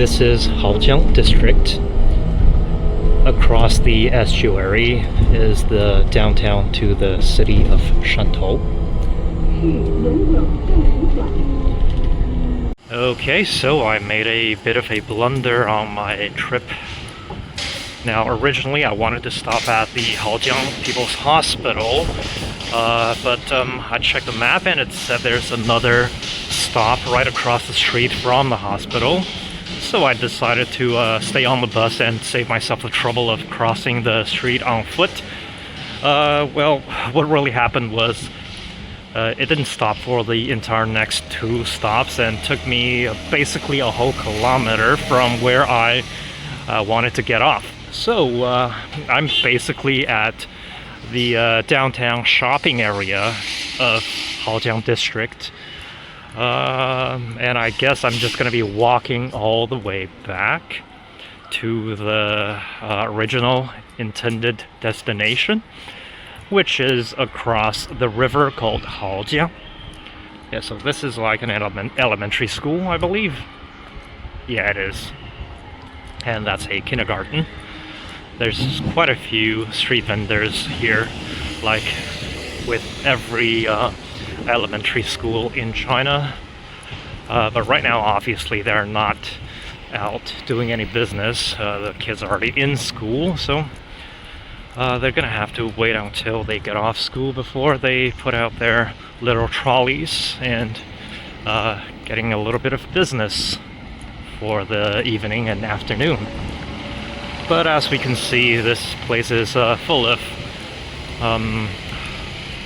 This is Haojiang district. Across the estuary is the downtown to the city of Shantou. Okay, so I made a bit of a blunder on my trip. Now, originally I wanted to stop at the Haojiang People's Hospital, but I checked the map and it said there's another stop right across the street from the hospital. So I decided to stay on the bus and save myself the trouble of crossing the street on foot. Well, what really happened was it didn't stop for the entire next 2 stops and took me basically a whole kilometer from where I wanted to get off. So I'm basically at the downtown shopping area of Haojiang district. And I guess I'm just going to be walking all the way back to the original intended destination, which is across the river called Haojiang. Yeah, so this is like an elementary school, I believe. Yeah, it is. And that's a kindergarten. There's quite a few street vendors here, like with every elementary school in China, but right now obviously they're not out doing any business. The kids are already in school, so they're gonna have to wait until they get off school before they put out their little trolleys and getting a little bit of business for the evening and afternoon. But as we can see, this place is full of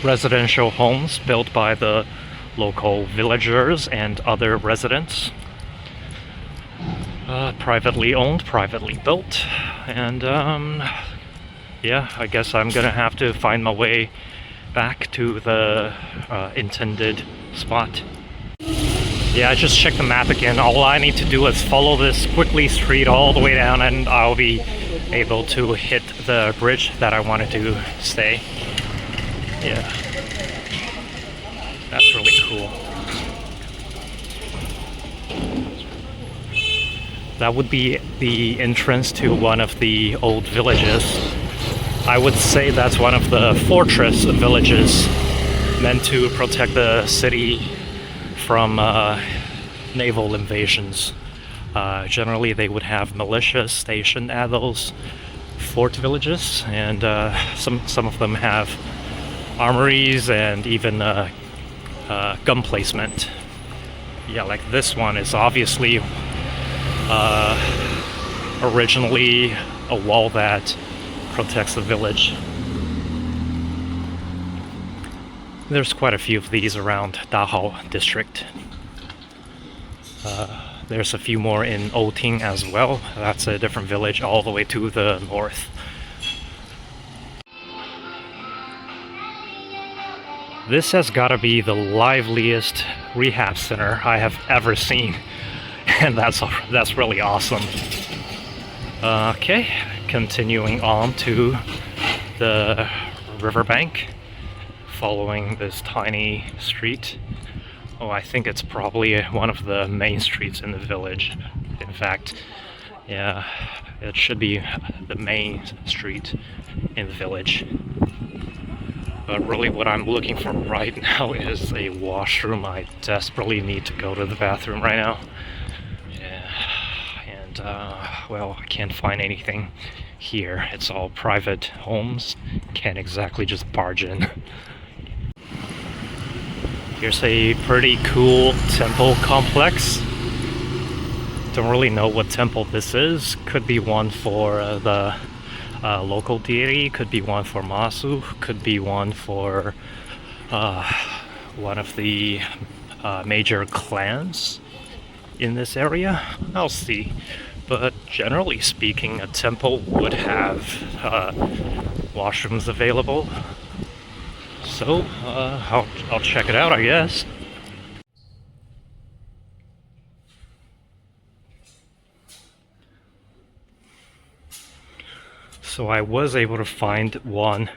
residential homes built by the local villagers and other residents. Privately owned, privately built, and yeah, I guess I'm gonna have to find my way back to the intended spot. Yeah, I just checked the map again. All I need to do is follow this quickly street all the way down and I'll be able to hit the bridge that I wanted to stay. Yeah, that's really cool. That would be the entrance to one of the old villages. I would say that's one of the fortress villages meant to protect the city from naval invasions. Generally they would have militias stationed at those fort villages, and some of them have armories and even gun placement. Yeah, like this one is obviously originally a wall that protects the village. There's quite a few of these around Dahao district. There's a few more in Oting as well. That's a different village all the way to the north. This has got to be the liveliest rehab center I have ever seen, and that's really awesome. Okay, continuing on to the riverbank, following this tiny street. Oh, I think it's probably one of the main streets in the village. In fact, yeah, it should be the main street in the village. But really what I'm looking for right now is a washroom. I desperately need to go to the bathroom right now. Yeah, and well, I can't find anything here. It's all private homes. Can't exactly just barge in. Here's a pretty cool temple complex. Don't really know what temple this is. Could be one for the local deity, could be one for Masu, could be one for one of the major clans in this area. I'll see. But generally speaking, a temple would have washrooms available. So I'll check it out, I guess. So I was able to find one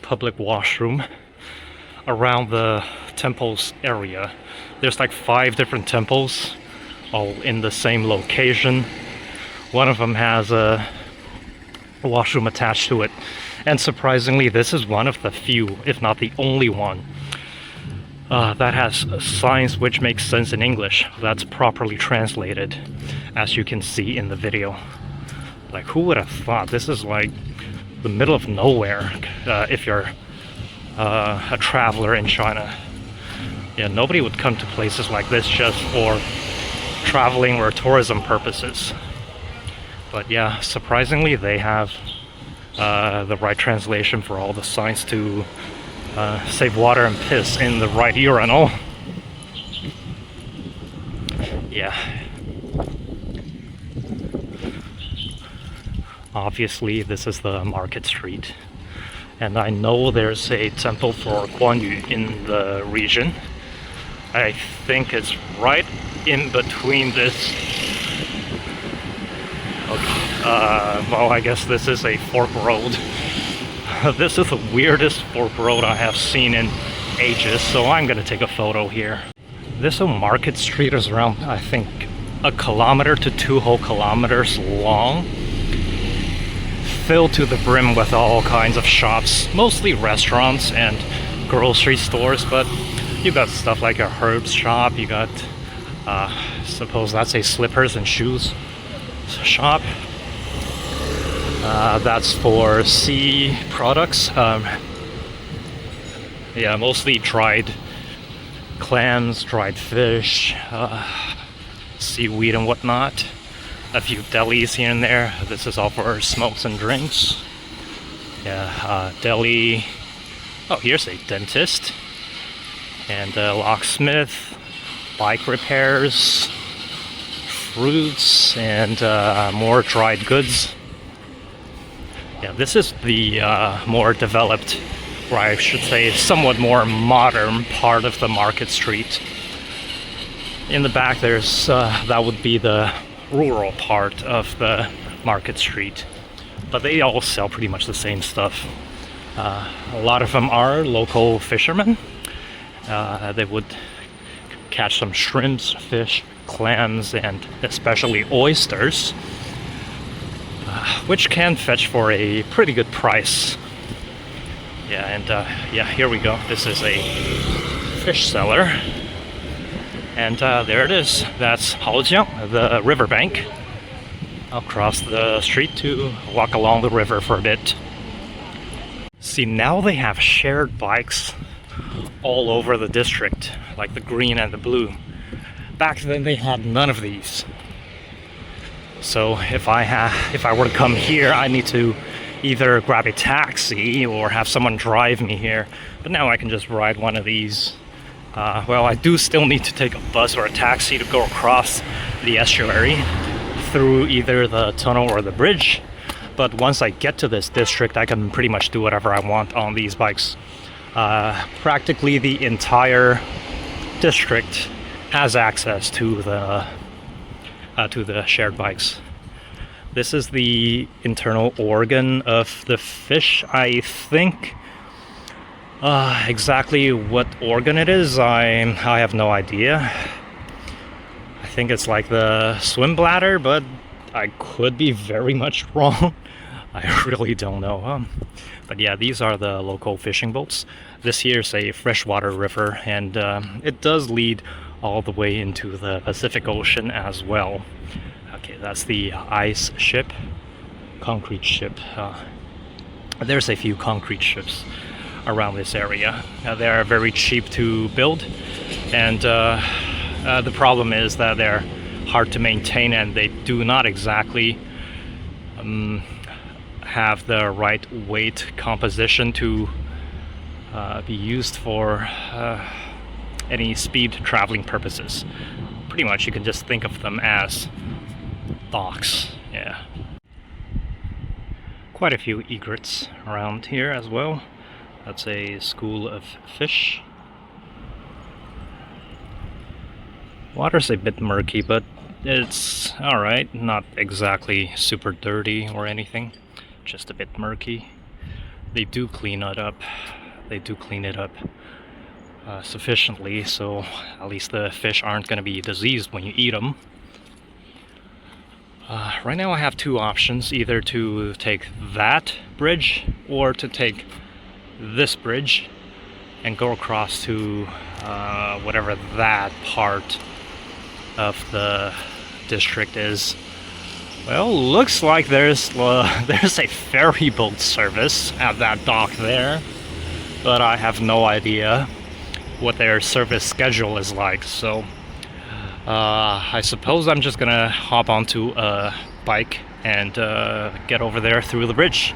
public washroom around the temple's area. There's like 5 different temples all in the same location. One of them has a washroom attached to it, and surprisingly this is one of the few, if not the only one, that has signs which make sense in English, that's properly translated, as you can see in the video. Like, who would have thought? This is like the middle of nowhere, if you're a traveler in China. Yeah, nobody would come to places like this just for traveling or tourism purposes. But yeah, surprisingly they have the right translation for all the signs to save water and piss in the right urinal. Yeah. Obviously this is the market street. And I know there's a temple for Guan Yu in the region. I think it's right in between this. Okay. Well, I guess this is a fork road. This is the weirdest fork road I have seen in ages, so I'm gonna take a photo here. This whole market street is around, I think, 1 kilometer to 2 whole kilometers long, filled to the brim with all kinds of shops, mostly restaurants and grocery stores, but you got stuff like a herb shop, you got, suppose that's a slippers and shoes shop. That's for sea products. Yeah, mostly dried clams, dried fish, seaweed and whatnot. A few delis here and there. This is all for smokes and drinks. Yeah, deli. Oh, here's a dentist. And a locksmith, bike repairs, fruits, and more dried goods. Yeah, this is the more developed, or I should say somewhat more modern part of the market street. In the back there's, that would be the rural part of the market street. But they all sell pretty much the same stuff. A lot of them are local fishermen. They would catch some shrimps, fish, clams, and especially oysters, which can fetch for a pretty good price. Yeah, and yeah, here we go. This is a fish seller. And there it is. That's haojiang, the riverbank. I'll cross the street to walk along the river for a bit. See, now they have shared bikes all over the district, like the green and the blue. Back then they had none of these. So if I were to come here, I need to either grab a taxi or have someone drive me here. But now I can just ride one of these. Well, I do still need to take a bus or a taxi to go across the estuary through either the tunnel or the bridge. But once I get to this district, I can pretty much do whatever I want on these bikes. Practically the entire district has access to the shared bikes. This is the internal organ of the fish, I think. Exactly what organ it is, I have no idea. I think it's like the swim bladder, but I could be very much wrong. I really don't know. But yeah, these are the local fishing boats. This here is a freshwater river, and it does lead all the way into the Pacific Ocean as well. Okay, that's the ice ship, concrete ship. There's a few concrete ships around this area. They are very cheap to build, and the problem is that they're hard to maintain, and they do not exactly have the right weight composition to be used for any speed traveling purposes. Pretty much you can just think of them as docks. Yeah. Quite a few egrets around here as well. That's a school of fish. Water's a bit murky, but it's alright. Not exactly super dirty or anything. Just a bit murky. They do clean it up. They do clean it up sufficiently, so at least the fish aren't going to be diseased when you eat them. Right now I have two options, either to take that bridge or to take this bridge and go across to whatever that part of the district is. Well, looks like there's a ferry boat service at that dock there, but I have no idea what their service schedule is like, so I suppose I'm just gonna hop onto a bike and get over there through the bridge.